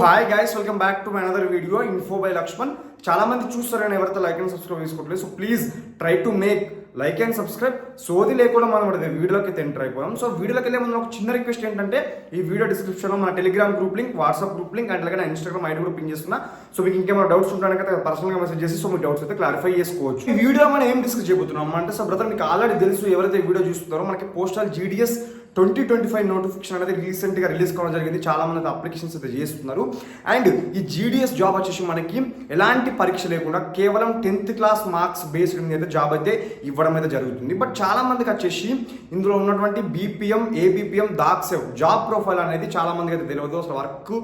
Hi guys, welcome back to my another video info by Lakshman. చాలా మంది చూస్తారని ఎవరైతే లైక్ అండ్ సబ్స్క్రైబ్ చేసుకోవట్లేదు. So please try to make like and subscribe. సోది లేకుండా మనం వీడియోలోకి అయితే ఎంటర్ అయిపోయాం. సో వీడియోలోకి వెళ్ళే ముందు ఒక చిన్న రిక్వెస్ట్ ఏంటంటే, ఈ వీడియో డిస్క్రిప్షన్లో మన Telegram group link, WhatsApp group link and అలాగే నా ఇన్స్టాగ్రామ్ ఐడి కూడా పింగ్ చేస్తున్నా. సో మీకు ఇంకేమైనా డౌట్స్ ఉంటాయి పర్సనల్గా మెసేజ్ చేసి సో మీ డౌట్స్ అయితే క్లారిఫై చేసుకోవచ్చు. ఈ వీడియో మనం ఏం డిస్కస్ చేయబోతున్నాం అంటే, సో బ్రదర్ మీకు ఆల్రెడీ తెలుసు, ఎవరైతే వీడియో చూస్తున్నారో మనకి పోస్టల్ GDS 2025 నోటిఫికేషన్ అనేది రీసెంట్గా రిలీజ్ కావడం జరిగింది. చాలా మంది అప్లికేషన్స్ అయితే చేస్తున్నారు. అండ్ ఈ GDS జాబ్ వచ్చేసి మనకి ఎలాంటి పరీక్ష లేకుండా కేవలం 10th క్లాస్ మార్క్స్ బేస్డ్ మీద అయితే జాబ్ అయితే ఇవ్వడం అయితే జరుగుతుంది. బట్ చాలా మందికి వచ్చేసి ఇందులో ఉన్నటువంటి BPM, ABPM, దాక్సెవ్ జాబ్ ప్రొఫైల్ అనేది చాలా మందికి అయితే తెలియదు. అసలు వర్క్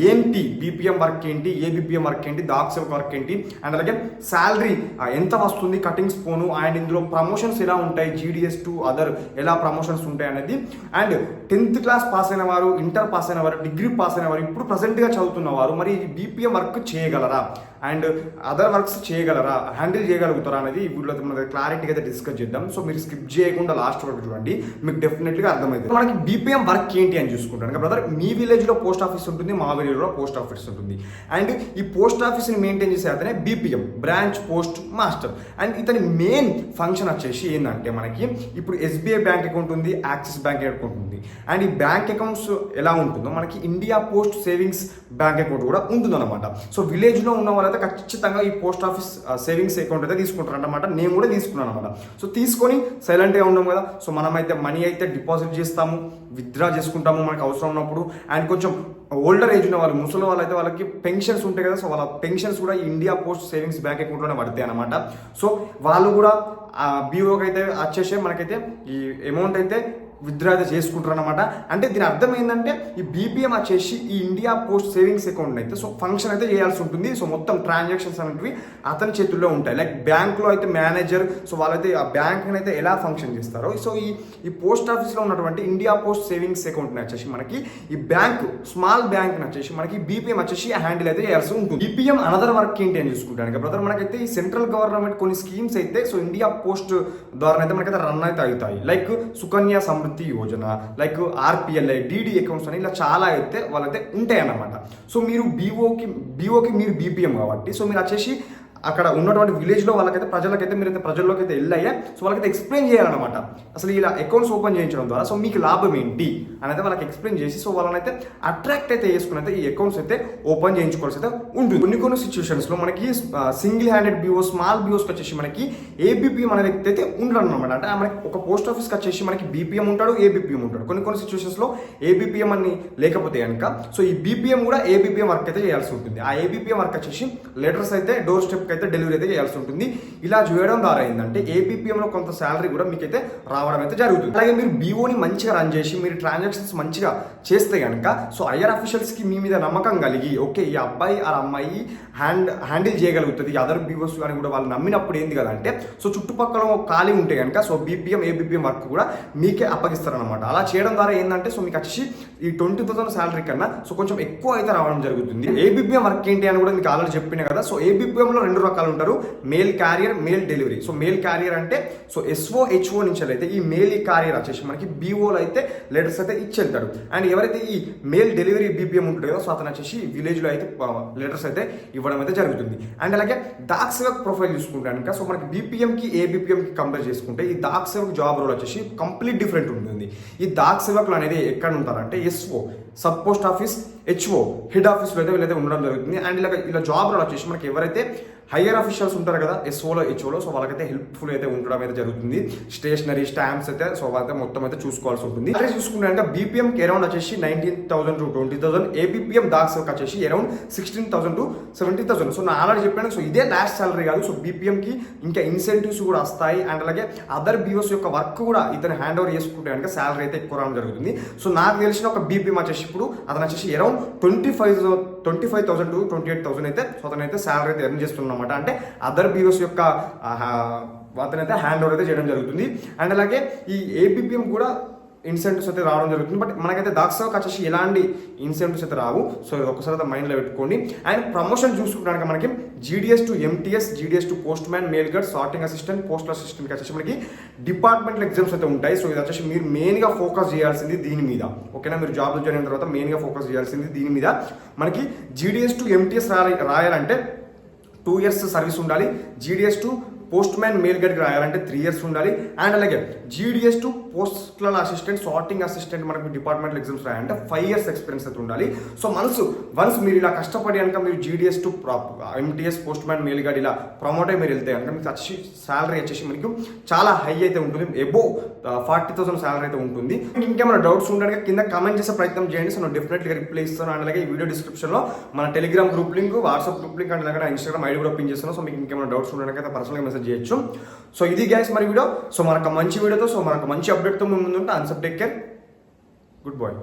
ఏంటి, BPM వర్క్ ఏంటి, ABPM వర్క్ ఏంటి, దాక్సెవ్ వర్క్ ఏంటి, అండ్ అలాగే శాలరీ ఎంత వస్తుంది, కటింగ్స్ పోను, అండ్ ఇందులో ప్రమోషన్స్ ఎలా ఉంటాయి, GDS టు అదర్ ఎలా ప్రమోషన్స్ ఉంటాయి అనేది, అండ్ 10th క్లాస్ పాస్ అయిన వారు, ఇంటర్ పాస్ అయిన వారు, డిగ్రీ పాస్ అయిన వారు, ఇప్పుడు ప్రజెంట్గా చదువుతున్న వారు మరి BPM వర్క్ చేయగలరా అండ్ అదర్ వర్క్స్ చేయగలరా, హ్యాండిల్ చేయగలుగుతారా అనేది ఈ వీడియోలో మనకి క్లారిటీగా అయితే డిస్కస్ చేద్దాం. సో మీరు స్కిప్ చేయకుండా లాస్ట్ వరకు చూడండి, మీకు డెఫినెట్గా అర్థమవుతుంది. మనకి BPM వర్క్ ఏంటి అని చూసుకుంటాను బ్రదర్. మీ విలేజ్లో పోస్ట్ ఆఫీస్ ఉంటుంది, మా విలేజ్లో పోస్ట్ ఆఫీస్ ఉంటుంది. అండ్ ఈ పోస్ట్ ఆఫీస్ని మెయింటైన్ చేసే అతనే BPM, branch post master. And ఇతని మెయిన్ ఫంక్షన్ వచ్చేసి ఏంటంటే, మనకి ఇప్పుడు SBI బ్యాంక్ అకౌంట్ ఉంది, యాక్సిస్ బ్యాంక్ అకౌంట్ ఉంది. అండ్ ఈ బ్యాంక్ అకౌంట్స్ ఎలా ఉంటుందో మనకి India post savings bank account కూడా ఉంటుందన్నమాట. సో విలేజ్లో ఉన్న వాళ్ళైతే ఖచ్చితంగా ఈ పోస్ట్ ఆఫీస్ సేవింగ్స్ అకౌంట్ అయితే తీసుకుంటారు అన్నమాట. నేను కూడా తీసుకున్నాను అనమాట. సో తీసుకొని సైలెంట్గా ఉన్నాం కదా. సో మనమైతే మనీ అయితే డిపాజిట్ చేస్తాము, విత్డ్రా చేసుకుంటాము మనకు అవసరం ఉన్నప్పుడు. అండ్ కొంచెం ఓల్డర్ ఏజ్ ఉన్న వాళ్ళు, ముసలి వాళ్ళు అయితే వాళ్ళకి పెన్షన్స్ ఉంటాయి కదా. సో వాళ్ళ పెన్షన్స్ కూడా ఇండియా పోస్ట్ సేవింగ్స్ బ్యాంక్ అకౌంట్లోనే పడతాయి అనమాట. సో వాళ్ళు కూడా BOకి అయితే వచ్చేసే మనకైతే ఈ అమౌంట్ అయితే విత్డ్రా అయితే చేసుకుంటారు అనమాట. అంటే దీని అర్థం ఏంటంటే, ఈ BPM వచ్చేసి ఈ ఇండియా పోస్ట్ సేవింగ్స్ అకౌంట్ అయితే సో ఫంక్షన్ అయితే చేయాల్సి ఉంటుంది. సో మొత్తం ట్రాన్సాక్షన్స్ అనేవి అతని చేతుల్లో ఉంటాయి. లైక్ బ్యాంక్లో అయితే మేనేజర్, సో వాళ్ళైతే ఆ బ్యాంక్ని అయితే ఎలా ఫంక్షన్ చేస్తారో, సో ఈ పోస్ట్ ఆఫీస్లో ఉన్నటువంటి ఇండియా పోస్ట్ సేవింగ్స్ అకౌంట్ని వచ్చేసి మనకి ఈ బ్యాంక్, స్మాల్ బ్యాంక్ని వచ్చేసి మనకి BPM వచ్చేసి హ్యాండిల్ అయితే చేయాల్సి ఉంటుంది. BPM అనదర్ వర్క్ ఏంటి అని చూసుకుంటాను బ్రదర్. మనకైతే ఈ సెంట్రల్ గవర్నమెంట్ కొన్ని స్కీమ్స్ అయితే సో ఇండియా పోస్ట్ ద్వారా అయితే మనకైతే రన్ అయితే అవుతాయి. Like Sukanya Samriddhi Yojana, like RPLI, DD accounts అని ఇలా చాలా అయితే వాళ్ళైతే ఉంటాయి అన్నమాట. సో మీరు BOకి మీరు BPM కాబట్టి సో మీరు వచ్చేసి అక్కడ ఉన్నటువంటి విలేజ్లో వాళ్ళకైతే మీరైతే ప్రజల్లోకి అయితే వెళ్ళాయా, సో వాళ్ళకైతే ఎక్స్ప్లెయిన్ చేయాలన్నమాట. అసలు ఇలా అకౌంట్స్ ఓపెన్ చేయించడం ద్వారా సో మీకు లాభం ఏంటి అనేది వాళ్ళకి ఎక్స్ప్లెయిన్ చేసి సో వాళ్ళనైతే అట్రాక్ట్ అయితే చేసుకుని అయితే ఈ అకౌంట్స్ అయితే ఓపెన్ చేయించుకోవాల్సి అయితే ఉంటుంది. కొన్ని సిచ్యువేషన్స్లో మనకి సింగిల్ హ్యాండెడ్ BO, స్మాల్ BOస్కి వచ్చేసి మనకి ABPM అనే వ్యక్తి అయితే ఉండడం అనమాట. అంటే మనకి ఒక పోస్ట్ ఆఫీస్కి వచ్చేసి మనకి BPM ఉంటాడు, ABPM ఉంటాడు. కొన్ని సిచ్యువేషన్స్లో ABPM అని లేకపోతే కనుక సో ఈ BPM కూడా ABPM వర్క్ అయితే చేయాల్సి ఉంటుంది. ఆ ABPM వర్క్ వచ్చేసి లెటర్స్ అయితే డోర్ స్టెప్ అయితే డెలివరీ అయితే చేయాల్సి ఉంటుంది. ఇలా చేయడం ద్వారా ఏంటంటే ABPMలో కొంత శాలరీ కూడా మీకైతే రావడం అయితే జరుగుతుంది. అలాగే మీరు BOని మంచిగా రన్ చేసి మీరు ట్రాన్సాక్షన్స్ మంచిగా చేస్తే కనుక సో హైయర్ అఫీషియల్స్కి మీ మీద నమ్మకం కలిగి, ఓకే ఈ అబ్బాయి ఆ అమ్మాయి హ్యాండిల్ చేయగలుగుతుంది, అదర్ BOస్ కానీ కూడా వాళ్ళు నమ్మినప్పుడు ఏంది కదా అంటే, సో చుట్టుపక్కల ఖాళీ ఉంటే కనుక సో BPM, ABPM వర్క్ కూడా మీకే అప్పగిస్తారనమాట. అలా చేయడం ద్వారా ఏంటంటే సో మీకు వచ్చేసి ఈ 20,000 శాలరీ కన్నా సో కొంచెం ఎక్కువ అయితే రావడం జరుగుతుంది. ABPM వర్క్ ఏంటి అని కూడా మీకు ఆల్రెడీ చెప్పిన కదా. సో ABPMలో 2 రకాలు ఉంటారు, male carrier, male delivery. So male carrier అంటే సో SO, HO నుంచి అయితే ఈ మేల్ క్యారియర్ వచ్చేసి మనకి BOలో అయితే లెటర్స్ అయితే ఇచ్చి వెళ్తాడు. అండ్ ఎవరైతే ఈ మేల్ డెలివరీ BPM ఉంటుంది కదా సో అతను వచ్చేసి విలేజ్లో అయితే లెటర్స్ అయితే ఇవ్వడం అయితే జరుగుతుంది. అండ్ అలాగే దాక్సెవక్ ప్రొఫైల్ చూసుకుంటాను సో మనకి BPMకి ABPMకి కంపేర్ చేసుకుంటే ఈ దాక్సెవక్ జాబ్ రోల్ వచ్చేసి కంప్లీట్ డిఫరెంట్ ఉంటుంది. ఈ దాక్సెవక్లు అనేది ఎక్కడ ఉంటారంటే SO, sub post office, HO, head ఆఫీస్లో అయితే వీళ్ళైతే ఉండడం జరుగుతుంది. అండ్ ఇలా జాబ్ రోల్ వచ్చేసి మనకి ఎవరైతే హయ్యర్ అఫీషియల్స్ ఉంటారు కదా SOలో, HOలో సో వాళ్ళకైతే హెల్ప్ఫుల్ అయితే ఉండడం అయితే జరుగుతుంది. స్టేషనరీ, స్టాంప్స్ అయితే సో వాళ్ళైతే మొత్తం అయితే చూసుకోవాల్సి ఉంటుంది. అదే చూసుకుంటే BPMకి అరౌండ్ వచ్చేసి 19,000 to 20,000, ABPM దాక్సెవక్ వచ్చేసి అరౌండ్ 16,000 to 17,000. సో నా ఆల్రెడీ చెప్పాను సో ఇదే లాస్ట్ సాలరీ కాదు. సో BPMకి ఇంకా ఇన్సెంటివ్స్ కూడా వస్తాయి. అండ్ అలాగే అదర్ BOస్ యొక్క వర్క్ కూడా ఇతను హ్యాండ్ ఓవర్ చేసుకుంటే కనుక శాలరీ అయితే ఎక్కువ రావడం జరుగుతుంది. సో నాకు తెలిసిన ఒక BPM వచ్చేసి ఇప్పుడు అతను వచ్చేసి అరౌండ్ 25,000 to 28,000 అయితే సో అతనైతే శాలరీ అయితే ఎర్న్ చేస్తున్నాం అనమాట. అంటే అదర్ BOస్ యొక్క అతనైతే హ్యాండ్ ఓవర్ అయితే చేయడం జరుగుతుంది. అండ్ అలాగే ఈ ABPM కూడా ఇన్సెంటివ్స్ అయితే రావడం జరుగుతుంది. బట్ మనకైతే దాక్సాకి వచ్చేసి ఎలాంటి ఇన్సెంటివ్స్ అయితే రావు. సో ఇది ఒకసారి మైండ్లో పెట్టుకోండి. అండ్ ప్రమోషన్ చూసుకుంటానికి మనకి GDS to MTS, GDS to postman, mail guard, sorting assistant, postal అసిస్టెంట్కి వచ్చేసి మనకి డిపార్ట్మెంటల్ ఎగ్జామ్స్ అయితే ఉంటాయి. సో ఇది వచ్చేసి మీరు మెయిన్గా ఫోకస్ చేయాల్సింది దీని మీద. ఓకేనా, మీరు జాబ్లో జాయిన్ అయిన తర్వాత మెయిన్గా ఫోకస్ చేయాల్సింది దీని మీద. మనకి GDS టు MTS రాయాలంటే 2 years సర్వీస్ ఉండాలి. GDS to postman, mail గైడ్కి రాయాలంటే 3 years ఉండాలి. అండ్ అలాగే GDS to postal assistant, sorting assistant మనకు డిపార్ట్మెంటల్ ఎగ్జామ్స్ రాయాలంటే 5 years ఎక్స్పీరియన్స్ అయితే ఉండాలి. సో వన్స్ మీరు ఇలా కష్టపడి కనుక మీరు GDS to MTS, post man, mail guide ఇలా ప్రమోట్ అయ్యి మీరు వెళ్తే కనుక మీకు వచ్చి శాలరీ వచ్చేసి మీకు చాలా హై అయితే ఉంటుంది. అబోవ్ 40,000 శాలరీ అయితే ఉంటుంది. ఇంకేమైనా డౌట్స్ ఉండడానికి కింద కామెంట్ చేసే ప్రయత్నం చేయండి. సో నేను డెఫినెట్గా రిప్లై ఇస్తాను. అండ్ అలాగే ఈ వీడియో డిస్క్రిప్షన్లో మన Telegram group link, WhatsApp group link, and అలాగే Instagram ఐడి కూడా పిన్ చేస్తాను. సో మీకు ఇంకేమైనా డౌట్స్ ఉండడానికి అయితే పర్సనల్గా మెసేజ్ చేయొచ్చు. సో ఇది గైస్ మరి వీడియో. సో మనకు మంచి వీడియోతో, సో మనకు మంచి అప్డేట్తో మేము ముందుంటే. అన్సప్ టేక్ కేర్, గుడ్ బాయ్.